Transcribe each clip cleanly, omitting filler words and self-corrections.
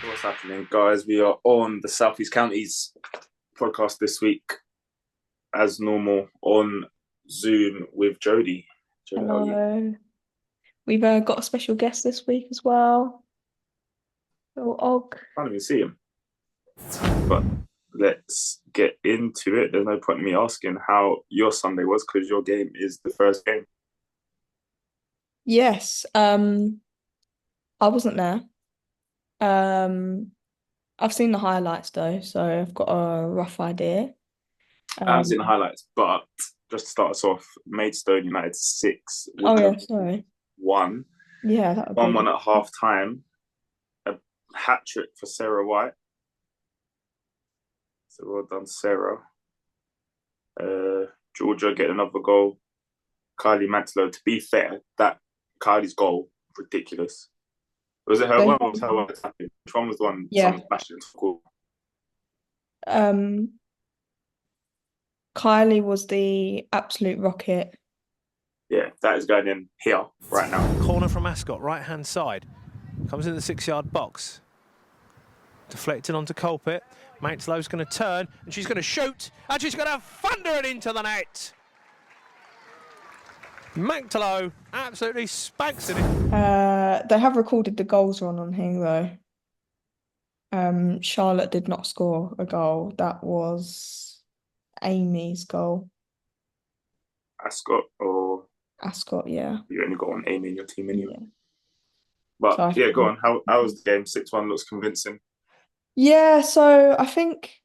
What's happening, guys? We are on the Southeast Counties podcast this week, as normal, on Zoom with Jodie. Jodie, how are you? Hello. We've got a special guest this week as well. Little Og. Can't even see him. But let's get into it. There's no point in me asking how your Sunday was because your game is the first game. Yes. I wasn't there. Um, I've seen the highlights though, so I've got a rough idea. I haven't seen the Um, highlights, but just to start us off, Maidstone United 6, oh Woodland yeah, sorry. 1. Yeah, that would 1-1 be. at half time. A hat trick for Sarah White. So well done, Sarah. Georgia getting another goal. Kylie Mantlo. To be fair, that Kylie's goal, ridiculous. Was it her They, one or was her one attacking? Which one was the one yeah. someone smashed into the goal? Um, Kylie was the absolute rocket. Yeah, that is going in here right now. Corner from Ascot, right-hand side. Comes in the 6-yard box. Deflected onto Colpit. Mantlow's going to turn, and she's going to shoot, and she's going to thunder it into the net. Mantlo absolutely spanks it in. They have recorded the goals wrong on here though. Charlotte did not score a goal. That was Amy's goal. Ascot, or Ascot, yeah. you only got one Amy in your team anyway. Yeah. But So I yeah, go think, on. How was the game? 6-1 looks convincing. yeah, so I think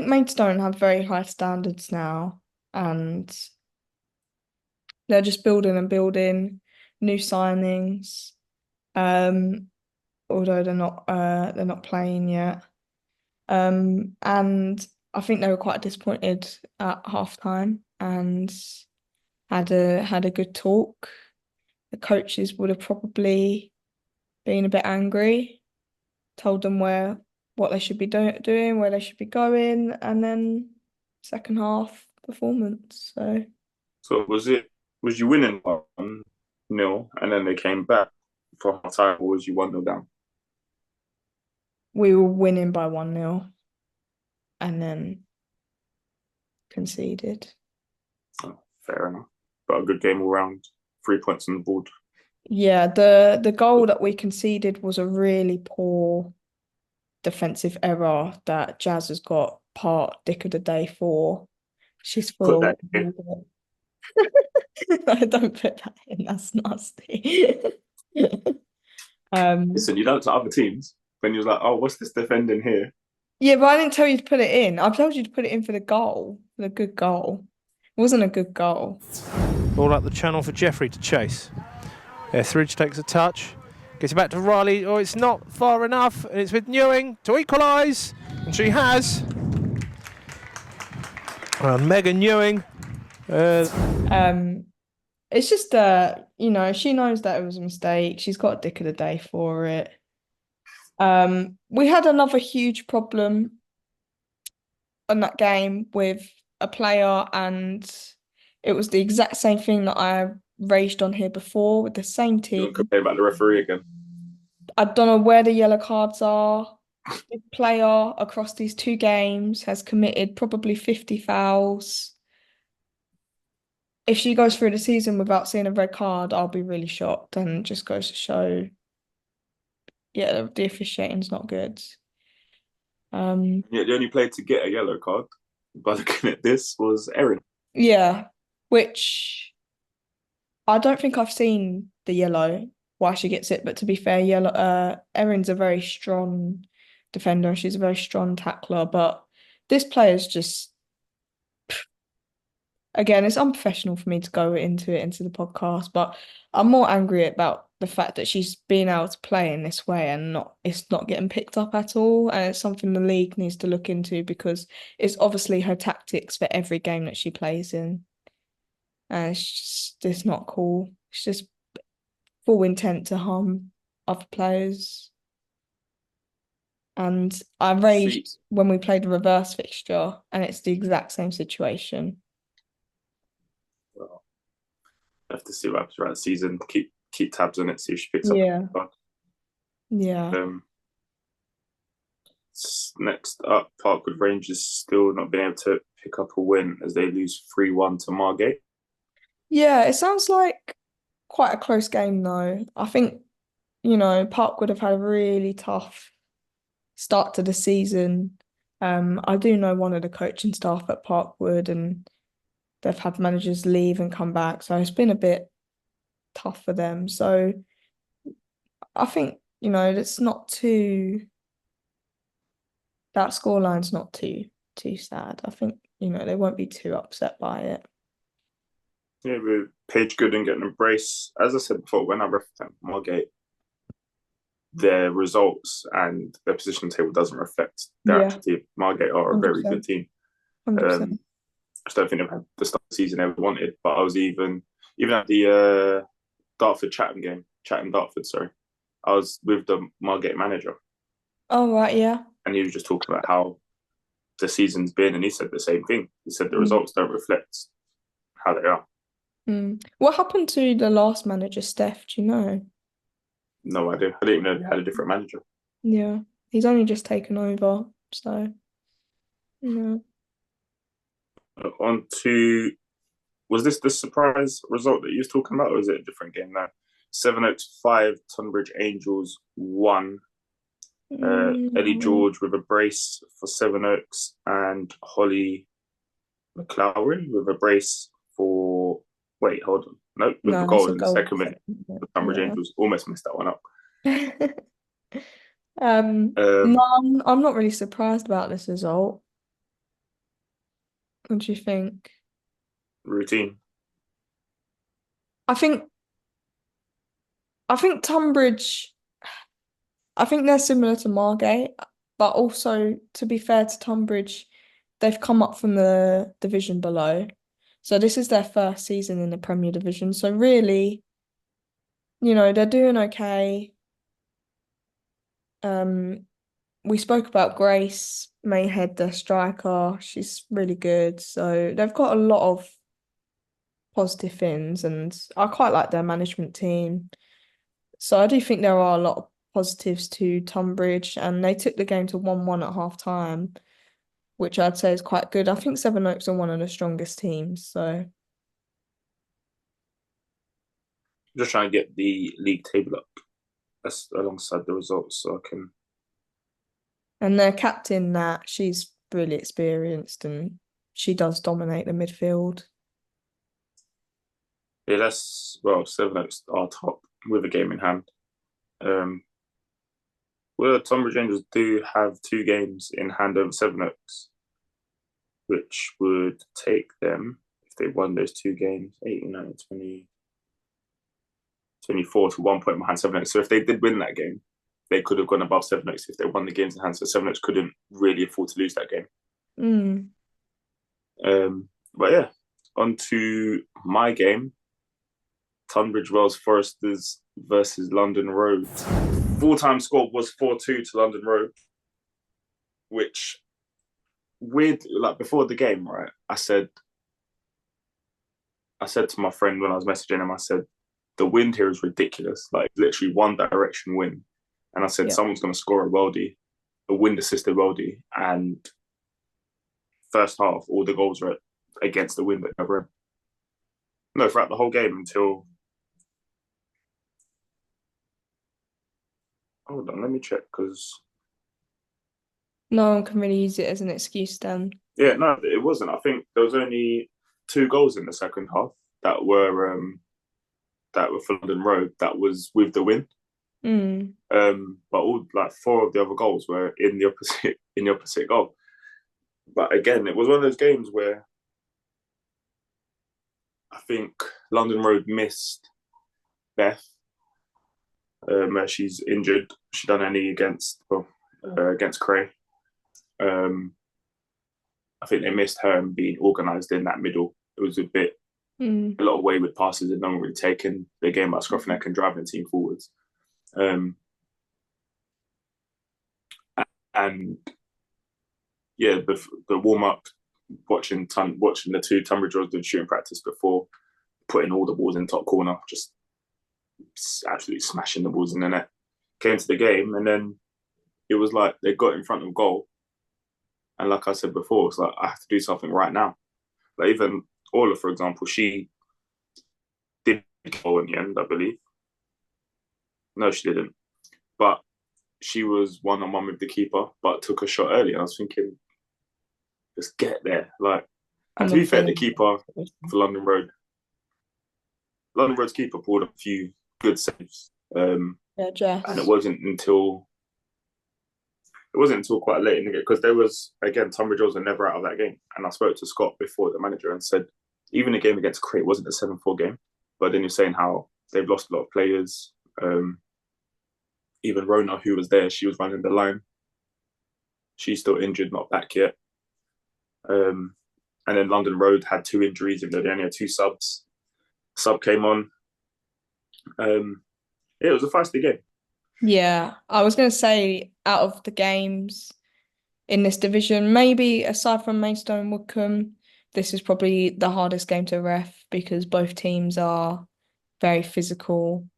Maidstone have very high standards now, and they're just building and building new signings. Um, although they're not playing yet. And I think they were quite disappointed at halftime and had a good talk. The coaches would have probably been a bit angry, told them what they should be doing, where they should be going, and then second half performance. So So was you winning 1-0 and then they came back for half time, or was you 1-0 down? we were winning by 1-0 and then conceded. Oh, fair enough. But a good game all round. 3 points on the board. Yeah, the goal that we conceded was a really poor defensive error that Jazz has got part dick of the day for. She's Put full that in. of I don't put that in, that's nasty. Um, Listen, you done it to other teams when you was like, oh, what's this defending here? yeah, but I didn't tell you to put it in. I told you to put it in for the goal, for the good goal. It wasn't a good goal. Ball up the channel for Jeffrey to chase. Etheridge takes a touch. Gets it back to Riley. Oh, it's not far enough. And it's with Newing to equalise. And she has. Megan Newing. Um, it's just she knows that it was a mistake. She's got a dick of the day for it. We had another huge problem on that game with a player, and it was the exact same thing that I raged on here before with the same You team. want to complain about the referee again? I don't know where the yellow cards are. This player across these two games has committed probably 50 fouls. If she goes through the season without seeing a red card, I'll be really shocked, and it just goes to show, yeah, the officiating's not good. Um, Yeah, the only player to get a yellow card by looking at this was Erin. yeah, which I don't think I've seen the yellow why she gets it, but to be fair, Erin's a very strong defender. She's a very strong tackler, but this player's just again, it's unprofessional for me to go into the podcast, but I'm more angry about the fact that she's being able to play in this way and it's not getting picked up at all. And it's something the league needs to look into because it's obviously her tactics for every game that she plays in. And it's not cool. It's just full intent to harm other players. And I See, raged when we played the reverse fixture, and it's the exact same situation. well, have to see what happens throughout the season. Keep tabs on it, see if she picks up Yeah. a card. Yeah. Um, Next up, Parkwood Rangers still not being able to pick up a win as they lose 3-1 to Margate. Yeah, it sounds like quite a close game though. I think, Park would have had a really tough start to the season. I do know one of the coaching staff at Parkwood, and they've had managers leave and come back, so it's been a bit tough for them. So I think, it's not too that scoreline's not too sad. I think, they won't be too upset by it. Yeah, with Paige Gooden getting a brace. As I said before, when I represent Margate, their results and their position table doesn't reflect their Yeah, actual team. Margate are a very good 100%. team. 100%. I just don't think they've had the start of the season they wanted. But I was even at the Dartford Chatham Dartford, sorry. I was with the Margate manager, Oh, right, yeah. and he was just talking about how the season's been, and he said the same thing. He said the Mm. results don't reflect how they are. What happened to the last manager, Steph? Do you know? No idea. I didn't even know they had a different manager. Yeah, he's only just taken over, so yeah. On to, was this the surprise result that you was talking about, or is it a different game now? Sevenoaks 5, Tunbridge Angels 1. Ellie No, George with a brace for Sevenoaks, and Holly McLaurin with a brace for. Wait, hold on. No, with the no, goal it's a in the goal. second minute. The Tunbridge Angels almost messed that one up. No, I'm not really surprised about this result. What do you think? Routine. I think I think Tunbridge, I think they're similar to Margate, but also to be fair to Tunbridge, they've come up from the division below. So this is their first season in the Premier Division. So really, they're doing okay. We spoke about Grace Mayhead, the striker. She's really good. So they've got a lot of positive things, and I quite like their management team. So I do think there are a lot of positives to Tunbridge, and they took the game to 1-1 at half time, which I'd say is quite good. I think Sevenoaks are one of the strongest teams. So Just trying to get the league table up alongside the results so I can. and their captain Nat, she's really experienced and she does dominate the midfield. Yeah, Sevenoaks are top with a game in hand. Well, Tunbridge Angels do have 2 games in hand over Sevenoaks, which would take them, if they won those 2 games, 89, 20, 24 to 1 point behind Sevenoaks. So if they did win that game, they could have gone above Sevenoaks if they won the games in hand. So Sevenoaks couldn't really afford to lose that game. But yeah, on to my game. Tunbridge Wells Foresters versus London Road. Full-time score was 4-2 to London Road, which before the game, right? I said to my friend when I was messaging him, I said, the wind here is ridiculous. Like literally one direction wind. And I said, someone's going to score a wind-assisted worldie. And first half, all the goals were against the wind at the other end. No, throughout the whole game until. Hold on, let me check because. No one can really use it as an excuse then. Yeah, no, it wasn't. I think there was only 2 goals in the second half that were for London Road. That was with the wind. But all 4 of the other goals were in the opposite goal. But again, it was one of those games where I think London Road missed Beth. She's injured. She done any against Cray. I think they missed her and being organised in that middle. It was a lot of wayward passes and no one really taking the game by scruff neck and driving the team forwards. And yeah, the warm up, watching the 2 Tunbridge Roads doing shooting practice before putting all the balls in top corner, just absolutely smashing the balls in the net. Came to the game and then it was like they got in front of goal, and like I said before, it's like I have to do something right now. Like even Orla, for example, she did goal in the end, I believe. No, she didn't. But she was 1-on-1 with the keeper, but took a shot early. I was thinking, just get there. Like, and to be fair, the keeper for London Road's keeper pulled a few good saves. Jess. And it wasn't until quite late in the game, because there was, again, Tunbridge Wells were never out of that game. And I spoke to Scott before, the manager, and said even the game against Crete wasn't a 7-4 game. But then you're saying how they've lost a lot of players. Even Rona, who was there, she was running the line. She's still injured, not back yet. And then London Road had 2 injuries, even though they only had 2 subs. Sub came on. It was a feisty game. Yeah, I was going to say, out of the games in this division, maybe aside from Maidstone and Woodcombe, this is probably the hardest game to ref, because both teams are very physical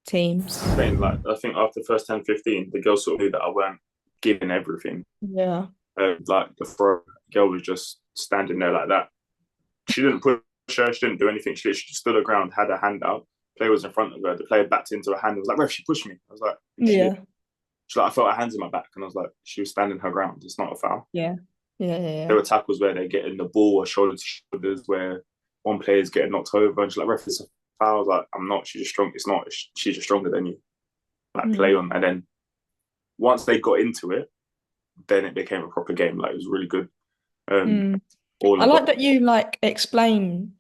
teams. Like, I think after the first 10, 15, the girls sort of knew that I weren't giving everything. Yeah. Like the throw girl was just standing there like that. She didn't push her, she didn't do anything. She literally stood her ground, had her hand out. Player was in front of her. The player backed into her hand and was like, "Ref, she pushed me." I was like, yeah. She's like, I felt her hands in my back, and I was like, she was standing her ground. It's not a foul. Yeah. There were tackles where they're getting the ball or shoulder to shoulders, where one player's getting knocked over, and she's like, "Ref, it's a foul." I was like, "I'm not. She's just strong. It's not. She's just stronger than you." Like, play on. And then once they got into it, then it became a proper game. Like, it was really good. I like that you like explain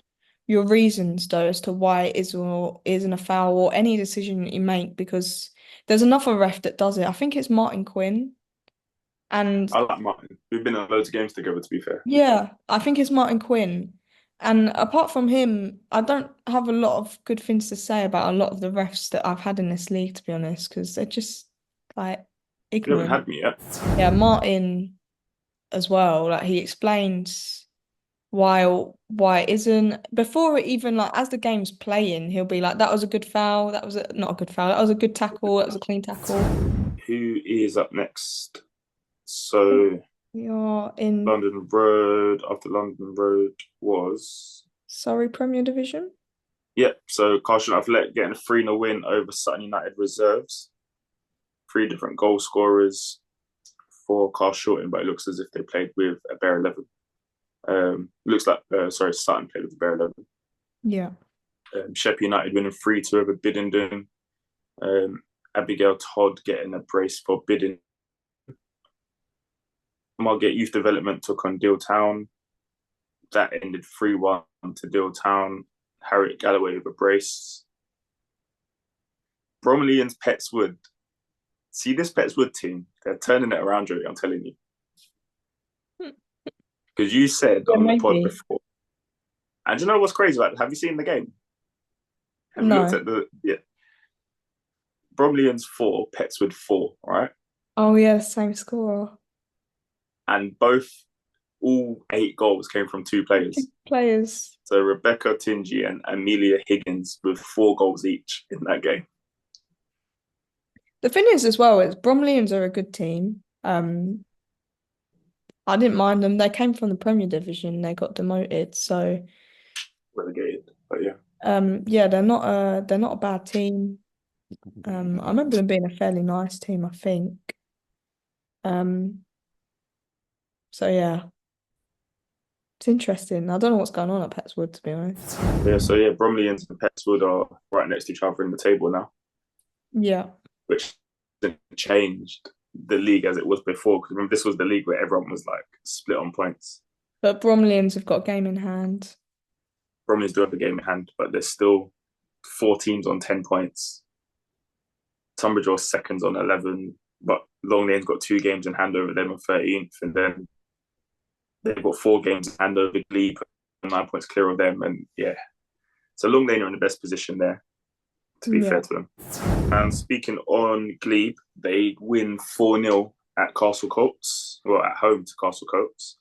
your reasons though as to why it is or isn't a foul, or any decision that you make, because there's another ref that does it. I think it's Martin Quinn. And I like Martin. We've been in loads of games together, to be fair. Yeah, I think it's Martin Quinn. And apart from him, I don't have a lot of good things to say about a lot of the refs that I've had in this league, to be honest, because they're just like ignorant. You haven't had me yet. Yeah, Martin as well. Like, he explains why it isn't, before it even, like, as the game's playing, he'll be like, "That was a good foul, that was not a good foul, that was a good tackle, that was a clean tackle." Who is up next? So You're in London Road. After London Road was Surrey Premier Division. Yep. So Carshot Athletic getting a 3-0 win over Sutton United reserves. 3 different goal scorers for Carshot, but it looks as if they played with a bare 11. Looks like Sutton played with a bare 11. Yeah. Sheppey United winning 3-2 over Biddenden. Abigail Todd getting a brace for Biddenden. Margate Youth Development took on Deal Town. That ended 3-1 to Deal Town. Harriet Galloway with a brace. Bromley and Petswood. See this Petswood team? They're turning it around, Joey, I'm telling you. Because you said on the pod before. And do you know what's crazy about it? Have you seen the game? Have you looked at Bromleyans 4, Petswood 4, right? Oh yeah, same score. And all 8 goals came from 2 players. So Rebecca Tingy and Amelia Higgins with 4 goals each in that game. The thing is, as well, is Bromleyans are a good team. I didn't mind them. They came from the Premier Division. They got demoted, so relegated. But yeah. Yeah, they're not a bad team. I remember them being a fairly nice team, I think. So yeah. It's interesting. I don't know what's going on at Petswood, to be honest. Yeah, so yeah, Bromleyans and Petswood are right next to each other in the table now. Yeah. Which changed the league as it was before. Because remember, this was the league where everyone was like split on points. But Bromleyans have got a game in hand. Bromleyans do have a game in hand, but there's still 4 teams on 10 points. Tunbridge Wells seconds on 11, but Long Lane's got 2 games in hand over them on 13th, and then they've got 4 games in hand over Glebe, 9 points clear of them, and yeah. So Long Lane are in the best position there, to be fair to them. And speaking on Glebe, they win 4-0 at Castle Coates, well, at home to Castle Coates.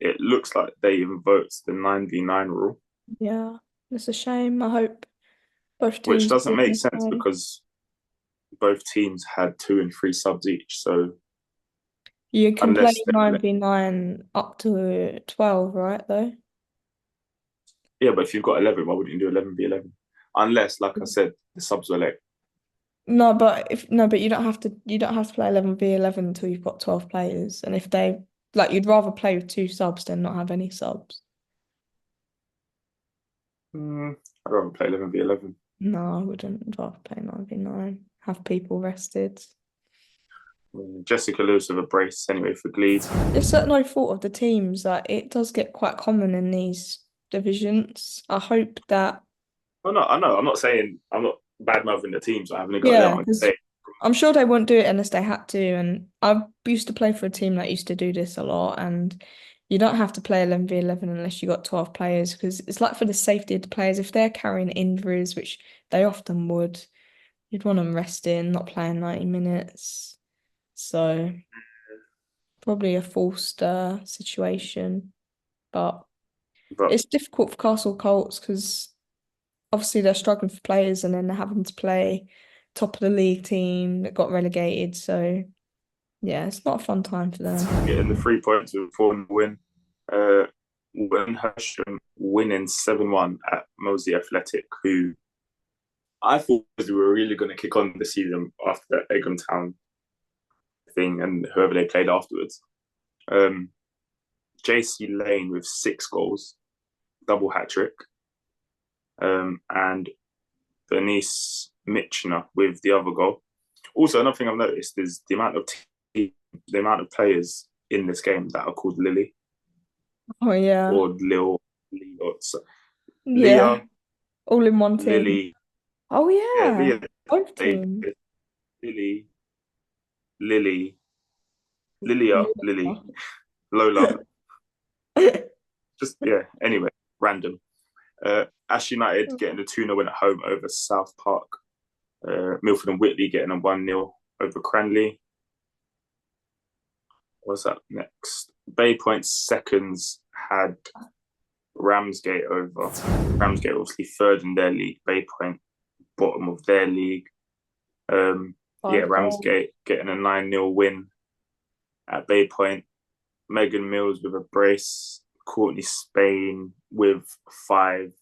It looks like they invoked the 9v9 rule. Yeah, it's a shame. I hope both teams. Which doesn't make sense because both teams had 2 and 3 subs each. So You can play unless 9v9 up to 12, right, though? yeah, but if you've got 11, why wouldn't you do 11v11? Unless, like I said, the subs were like, No, but you don't have to play 11v11 until you've got 12 players. And if they you'd rather play with two subs than not have any subs. I'd rather play 11v11. No, I wouldn't. I'd rather play 9v9. Have people rested. Jessica Lewis with a brace anyway for Gleed. It's at no fault of the teams that it does get quite common in these divisions. I hope that Oh no, I know. I'm not saying I'm not bad mouthing the teams. I haven't got yeah, them. I'm because saying I'm sure they wouldn't do it unless they had to. And I used to play for a team that used to do this a lot. And you don't have to play 11v11 unless you got 12 players because it's like for the safety of the players. If they're carrying injuries, which they often would, you'd want them resting, not playing 90 minutes. So probably a forced situation. But but it's difficult for Castle Colts because obviously they're struggling for players and then they're having to play top of the league team that got relegated. So yeah, it's not a fun time for them. getting the 3 points with a 4 win. When Hersham winning 7-1 at Moseley Athletic, who I thought we were really going to kick on the season after the Egham Town thing and whoever they played afterwards. JC Lane with 6 goals, double hat trick. And Bernice Mitchner with the other goal. Also, another thing I've noticed is the amount of players in this game that are called Lily Oh yeah. or Lil, or Yeah. Leah, All in one team. Lily, Oh yeah, yeah. Leah, Both teams. Lily, Lily, Lily, Lola. Just yeah. Anyway, random. Ash United getting the 2-0 win at home over South Park. Milford and Whitley getting a 1-0 over Cranley. What's that next? Bay Point seconds had Ramsgate over. Ramsgate obviously third in their league. Bay Point bottom of their league. Ramsgate getting a 9-0 win at Bay Point. Megan Mills with a brace. Courtney Spain with 5.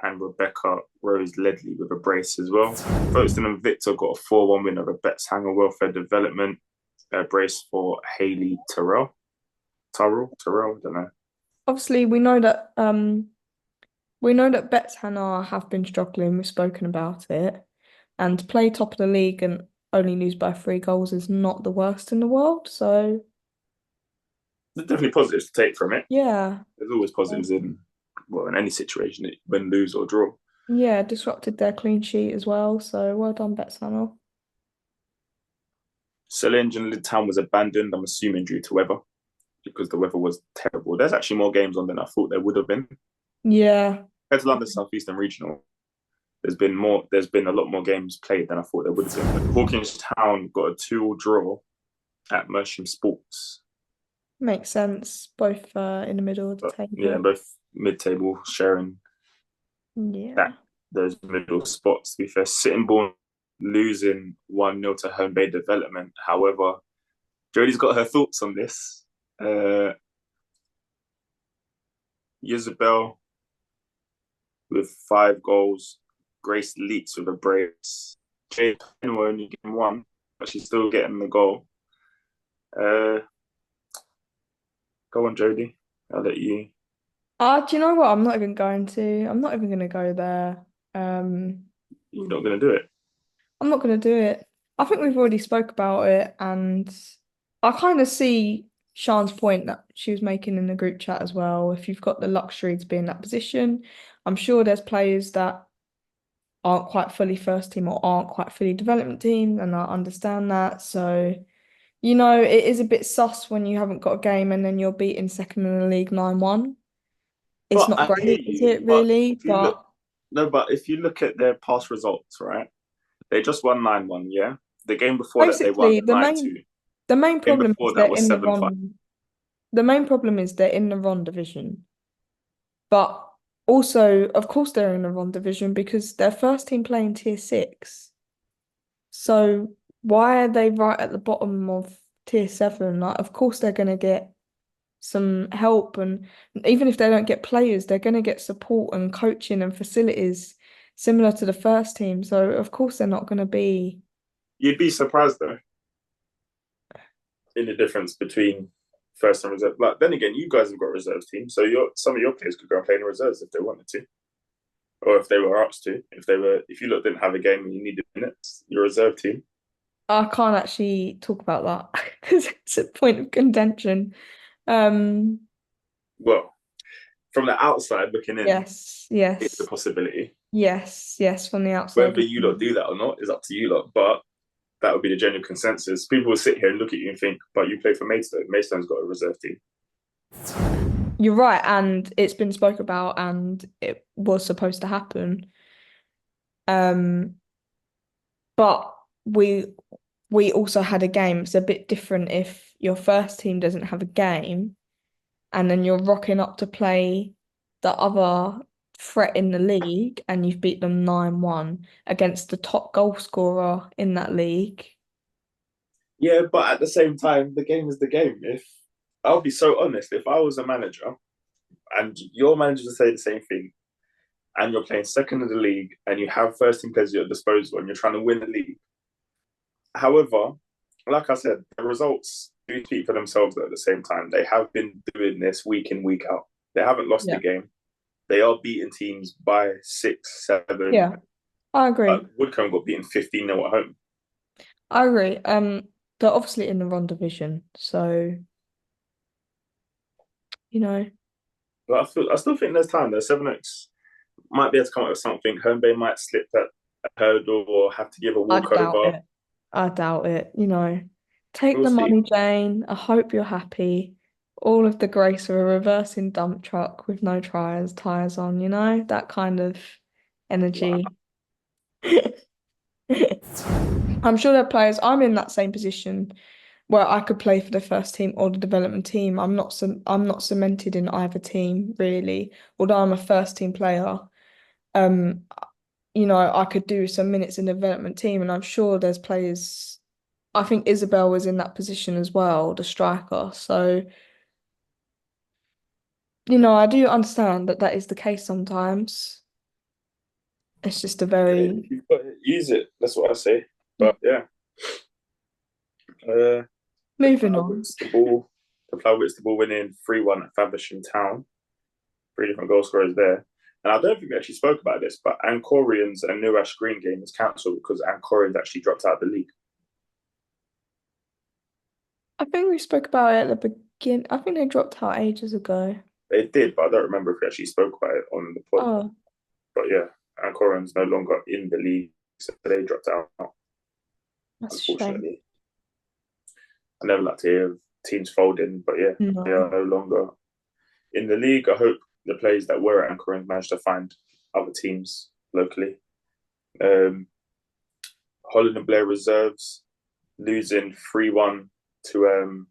And Rebecca Rose Ledley with a brace as well. Folkestone and Victor got a 4-1 win over Betts Hanger Welfare Development. A brace for Hayley Terrell, I don't know. Obviously, we know that Betts Hannah have been struggling. We've spoken about it, and to play top of the league and only lose by 3 goals is not the worst in the world. So there's definitely positives to take from it. yeah, There's always positives in any situation, win, lose or draw. Yeah, disrupted their clean sheet as well. So well done, Betts Hannah. Selenge and Lidtown was abandoned, I'm assuming due to weather, because the weather was terrible. There's actually more games on than I thought there would have been. Yeah. Compared to London South Eastern Regional, there's been a lot more games played than I thought there would have been. Hawkins Town got a 2-2 draw at Mersham Sports. Makes sense. Both in the middle of the table. Yeah, both mid-table sharing those middle spots. To be fair, Sittingbourne losing 1-0 to Home Bay Development. However, Jodie's got her thoughts on this. Isabel with 5 goals. Grace Leets with a brace. Jade Penwell only getting 1, but she's still getting the goal. Go on, Jodie. I'll let you. Do you know what? I'm not even going to go there. You're not going to do it? I'm not going to do it. I think we've already spoke about it, and I kind of see Sian's point that she was making in the group chat as well. If you've got the luxury to be in that position, I'm sure there's players that aren't quite fully first team or aren't quite fully development team, and I understand that. So, it is a bit sus when you haven't got a game and then you're beating second in the league 9-1. It's not great, is it really? But if you look at their past results, right? They just won 9-1, yeah? The game before that, they basically won 9-2. the main Game problem before is that they're was in the 7-5. Ron. The main problem is they're in the Ron division. But also, of course, they're in the Ron division because their first team playing tier 6. So why are they right at the bottom of tier 7. Like, of course they're gonna get some help, and even if they don't get players, they're gonna get support and coaching and facilities similar to the first team. So of course they're not gonna be. You'd be surprised though in the difference between first and reserve. Like then again, you guys have got a reserves team, so some of your players could go and play in the reserves if they wanted to, or if they were asked to. If you didn't have a game and you needed minutes, your reserve team. I can't actually talk about that because it's a point of contention. Um, Well, from the outside looking in, yes, it's a yes, possibility. yes, from the outside. Whether you lot do that or not is up to you lot, but that would be the general consensus. People will sit here and look at you and think, but you play for Maidstone. Maidstone's got a reserve team. You're right, and it's been spoke about, and it was supposed to happen. But we also had a game. It's a bit different if your first team doesn't have a game, and then you're rocking up to play the other threat in the league, and you've beat them 9-1 against the top goal scorer in that league. Yeah, but at the same time, the game is the game. If I'll be so honest, if I was a manager and your manager to say the same thing, and you're playing second in the league and you have first team players at your disposal and you're trying to win the league. However, like I said, the results do speak for themselves at the same time. They have been doing this week in, week out. They haven't lost a game. They are beating teams by 6, 7. Yeah, I agree. Woodcombe got beaten 15-0 at home. I agree. They're obviously in the wrong division, so But I still think there's time. There's 7X might be able to come up with something. Home Bay might slip that hurdle or have to give a walkover. I doubt it. Take We'll the see. money, Jane. I hope you're happy. All of the grace of a reversing dump truck with no tires on, that kind of energy. I'm sure there are players. I'm in that same position where I could play for the first team or the development team. I'm not cemented in either team really. Although I'm a first team player, I could do some minutes in the development team, and I'm sure there's players. I think Isabel was in that position as well, the striker. So, I do understand that is the case sometimes. It's just a very You've got to use it. That's what I say. But yeah. moving on. The Plough-Whit's the ball winning 3-1 at Faversham Town. 3 different goal scorers there. And I don't think we actually spoke about this, but Ancorians and New Ash Green game is cancelled because Ancorians actually dropped out of the league. I think we spoke about it at the beginning. I think they dropped out ages ago. They did, but I don't remember if we actually spoke about it on the pod. Oh. But yeah, Ancorians no longer in the league, so they dropped out. That's unfortunately. I never like to hear teams folding, but yeah, They are no longer in the league. I hope the players that were at Ancorians managed to find other teams locally. Holland and Blair reserves losing 3-1 to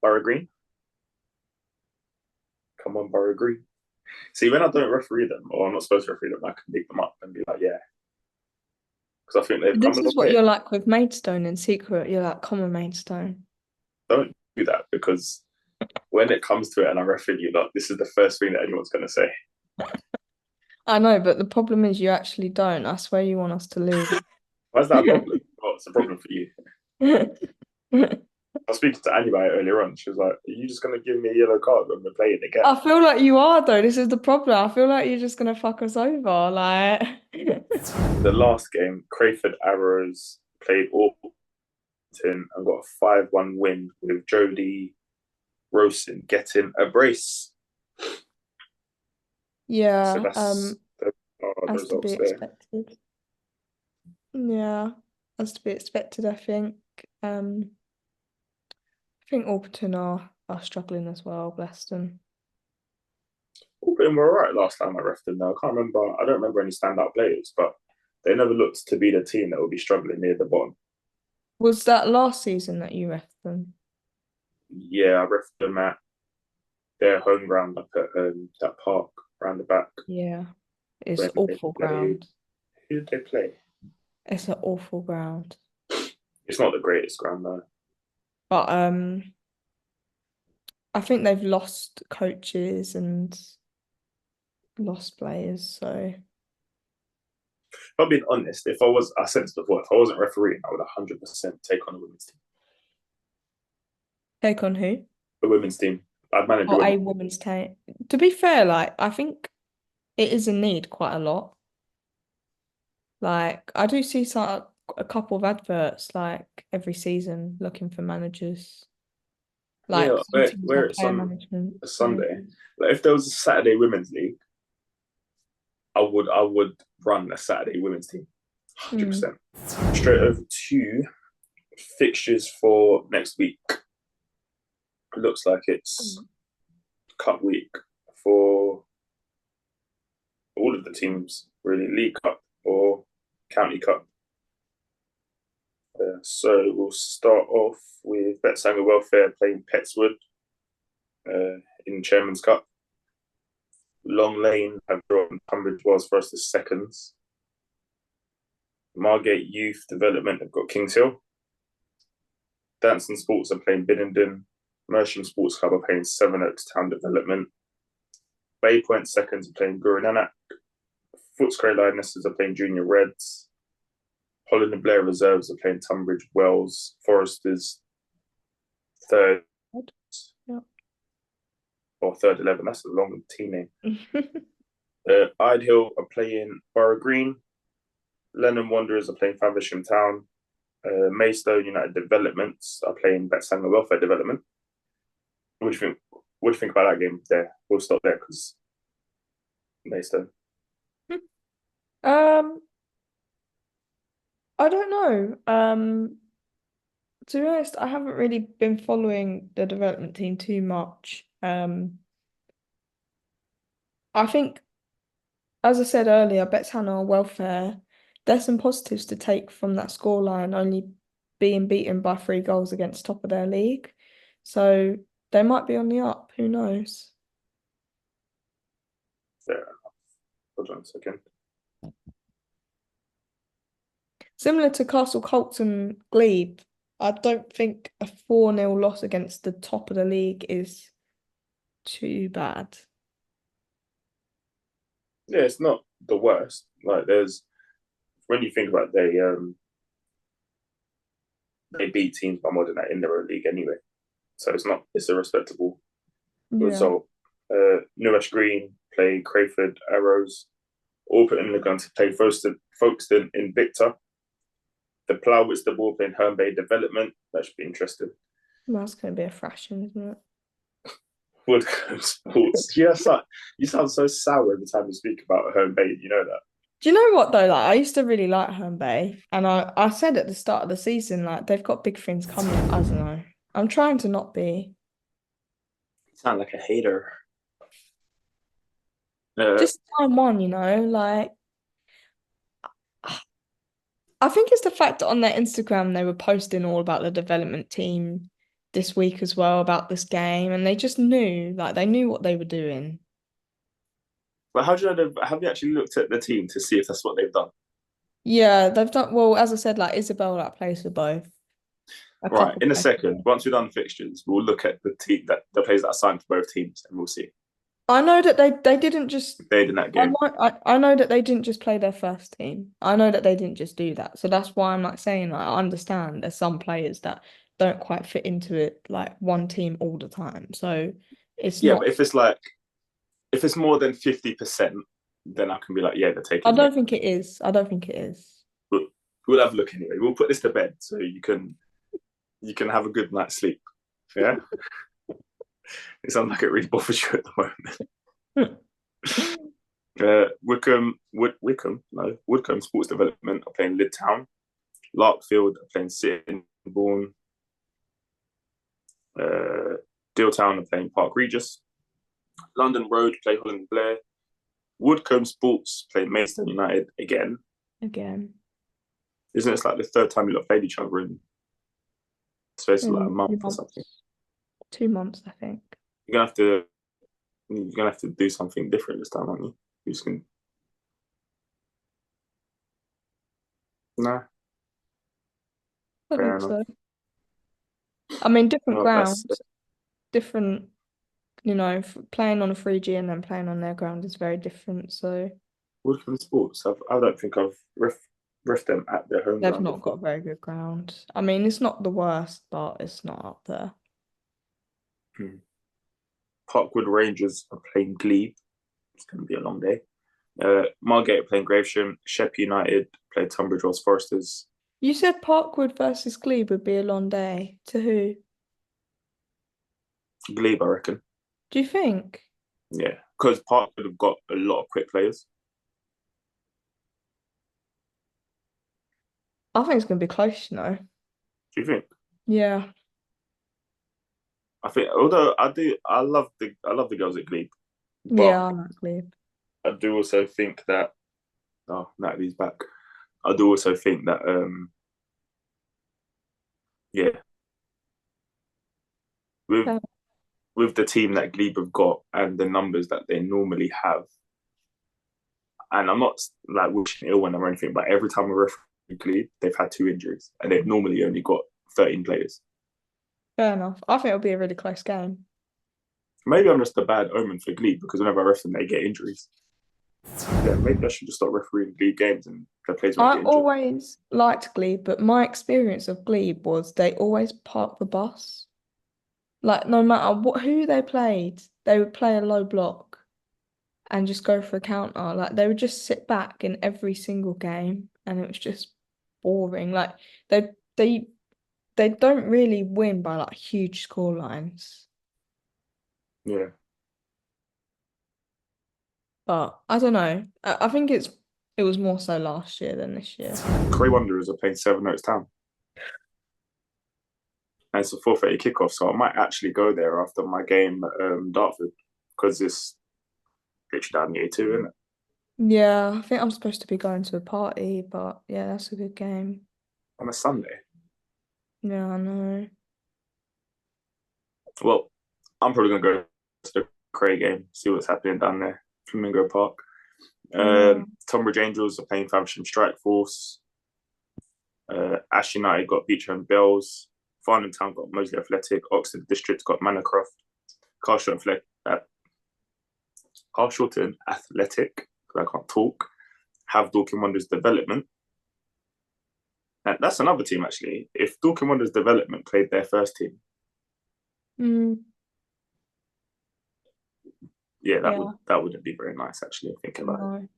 Borough Green. Come on, Borough Green. See, when I don't referee them, or I'm not supposed to referee them, I can pick them up and be like, yeah. Because I think they've come a long way. This is what you're like with Maidstone in secret. You're like, come on, Maidstone. Don't do that, because when it comes to it and I referee you, like, this is the first thing that anyone's going to say. I know, but the problem is you actually don't. I swear you want us to lose. Why is that a problem? Well, it's a problem for you. I was speaking to Annie about it earlier on. She was like, are you just going to give me a yellow card when we're playing again? I feel like you are, though. This is the problem. I feel like you're just going to fuck us over. Like the last game, Crayford Arrows played Orpington and got a 5-1 win with Jodie Rosen getting a brace. Yeah, so as to be expected. Yeah, as to be expected, I think. I think Orpington are struggling as well, bless them. Orpington were alright last time I refed them. I can't remember. I don't remember any standout players, but they never looked to be the team that would be struggling near the bottom. Was that last season that you refed them? Yeah, I refed them at their home ground up at that park around the back. Yeah, it's an awful ground. Who did they play? It's an awful ground. It's not the greatest ground though. But I think they've lost coaches and lost players, so If I'm being honest, I said this before, if I wasn't refereeing, I would 100% take on the women's team. take on who? The women's team. I'd manage the Or a women. women's team. To be fair, like I think it is a need quite a lot. Like I do see a couple of adverts like every season looking for managers, like Yeah, some teams where have it's player on management a Sunday. managers. Like if there was a Saturday women's league, I would run a Saturday women's team. 100%. Straight over to fixtures for next week. It looks like it's cup week for all of the teams, really. League Cup or County Cup. So we'll start off with Betsanger Welfare playing Petswood in Chairman's Cup. Long Lane have drawn Tunbridge Wells versus seconds. Margate Youth Development have got Kings Hill. Dance and Sports are playing Binnenden. Mersham Sports Club are playing Seven Oaks Town Development. Baypoint Seconds are playing Gurinanak. Footscray Lionesses are playing Junior Reds. Holland and Blair Reserves are playing Tunbridge Wells. Foresters third. Yeah. Or third 11. That's a long team name. Ide Hill are playing Borough Green. Lennon Wanderers are playing Faversham Town. Maidstone United Developments are playing Betsanger Welfare Development. What do you think? What do you think about that game? There, we'll stop there because Maidstone. I don't know. To be honest, I haven't really been following the development team too much. I think, as I said earlier, Betshannon Welfare, there's some positives to take from that scoreline, only being beaten by 3 goals against top of their league. So they might be on the up. Who knows? Fair enough. Hold on a second. Similar to Castle Colts and Glebe, I don't think a 4-0 loss against the top of the league is too bad. Yeah, it's not the worst. Like there's when you think about it, they beat teams by more than that in their own league anyway. So it's a respectable result. Newish Green play Crayford Arrows. Orpington are going to play Folkestone in Victor. The Plowwitz the ball playing Herne Bay Development. That should be interesting. That's going to be a thrashing, isn't it? Woodcombe Sports. You sound so sour every time you speak about Herne Bay. You know that. Do you know what though? Like I used to really like Herne Bay, and I said at the start of the season, like they've got big things coming. I don't know. I'm trying to not be. You sound like a hater. Just time one, like I think it's the fact that on their Instagram they were posting all about the development team this week as well about this game, and they just knew, like they knew what they were doing. But how do you know? Have you actually looked at the team to see if that's what they've done? Yeah, they've done well, as I said, like Isabel like plays for both. Right, in a second, once we've done fixtures, we'll look at the team that the players that are signed for both teams, and we'll see. I know that they didn't just. They in that game. I know that they didn't just play their first team. I know that they didn't just do that. So that's why I'm like saying, like, I understand there's some players that don't quite fit into it like one team all the time. So it's Yeah, not. but if it's more than 50%, then I can be like, yeah, they're taking. I don't think it is. I don't think it is. But we'll have a look anyway. We'll put this to bed so you can have a good night's sleep. Yeah. It sounds like it really bothers you at the moment. Woodcombe Sports Development are playing Lid Town. Larkfield are playing Sittingbourne. Dealtown are playing Park Regis. London Road play Holland and Blair. Woodcombe Sports play Maidstone United again. Again. Isn't it like the third time you lot played each other in space of like a month or something? 2 months, I think. You're gonna have to do something different this time, aren't you? You just can. Nah. I Fair think enough. so. I mean, different No, that's grounds, different, playing on a 3G and then playing on their ground is very different. So Woodland Sports. I don't think I've ref them at their home they've ground not got before. a very good ground. I mean, it's not the worst, but it's not up there. Hmm. Parkwood Rangers are playing Glebe. It's going to be a long day. Margate are playing Gravesham. Sheppey United play Tunbridge Wells Foresters. You said Parkwood versus Glebe would be a long day. To who? Glebe, I reckon. Do you think? Yeah, because Parkwood have got a lot of quick players. I think it's going to be close, Do you think? Yeah. I think, although I love the girls at Glebe, but Yeah, I like Glebe. I do also think that Natalie's back. I do also think that yeah, with Yeah. with the team that Glebe have got and the numbers that they normally have, and I'm not like wishing ill on them or anything, but every time we referee Glebe, they've had 2 injuries, and they've normally only got 13 players. Fair enough. I think it'll be a really close game. Maybe I'm just a bad omen for Glebe because whenever I ref them, they get injuries. Yeah, maybe I should just stop refereeing Glebe games and the players won't I get injured. always liked Glebe, but my experience of Glebe was they always park the bus. Like no matter who they played, they would play a low block and just go for a counter. Like they would just sit back in every single game, and it was just boring. Like they they they don't really win by like huge score lines. Yeah. But I don't know. I think it was more so last year than this year. Cray Wanderers are playing Seven Oaks Town. And it's a 4:30 kickoff, so I might actually go there after my game at Dartford because it's literally down near too, isn't it? Yeah, I think I'm supposed to be going to a party, but yeah, that's a good game. On a Sunday. Yeah, I know. Well, I'm probably gonna go to the Cray game, see what's happening down there, Flamingo Park. Yeah. Tonbridge Angels are playing Faversham Strike Force. Ash United got Beecham Bells. Farnham Town got Moseley Athletic. Oxford District got Manacroft. Carshalton Athletic, because I can't talk, have Dorking Wonders Development. And that's another team, actually. If Dorking Wonders Development played their first team, Mm, yeah, yeah, that wouldn't be very nice, actually, thinking about it. no.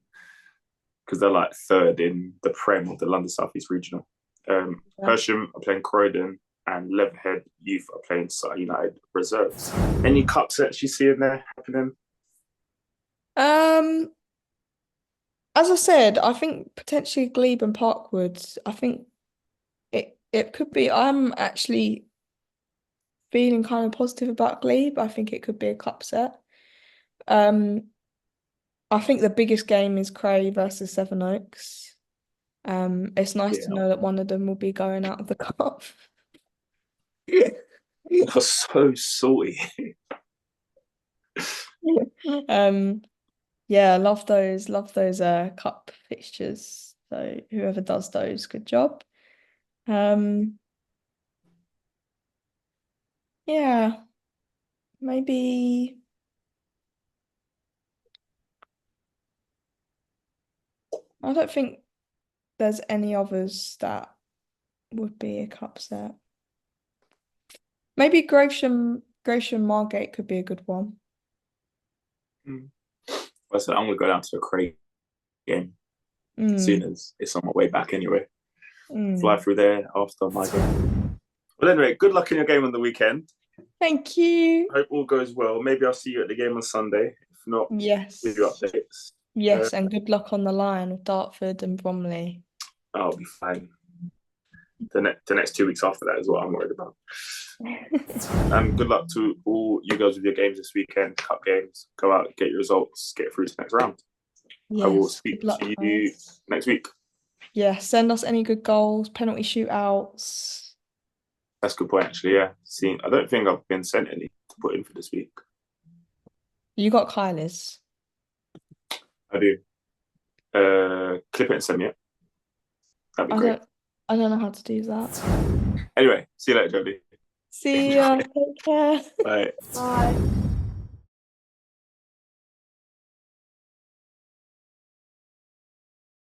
Because they're like third in the Prem of the London South East Regional. Yeah. Hersham are playing Croydon, and Leatherhead Youth are playing Sutton United Reserves. Any cup sets you see in there happening? Um, as I said, I think potentially Glebe and Parkwood. I think it could be. I'm actually feeling kind of positive about Glebe. I think it could be a cup set. Um, I think the biggest game is Cray versus Sevenoaks. It's nice to Yeah, know that one of them will be going out of the cup. that was so salty. Um, yeah, love those cup fixtures. So whoever does those, good job. Um, yeah, maybe I don't think there's any others that would be a cup set. Maybe Gresham Margate could be a good one. I said I'm gonna go down to the Craig game as soon Mm, as it's on my way back anyway. Fly mm. through there after my game. Well, anyway, good luck in your game on the weekend. Thank you. Hope all goes well. Maybe I'll see you at the game on Sunday. If not, with your Yes. updates. Yes, and good luck on the line with Dartford and Bromley. I'll be fine. The next 2 weeks after that is what I'm worried about. And good luck to all you guys with your games this weekend, cup games. Go out, get your results, get through to the next round. I will Yes, speak good luck, to you guys. next week. Yeah, send us any good goals, penalty shootouts. That's a good point, actually. Yeah. See, I don't think I've been sent any to put in for this week. You got Kylie's. I do. Clip it and send me it. That'd be I great. don't I don't know how to do that. Anyway, see you later, Jody. See ya. Take care. Bye. Bye.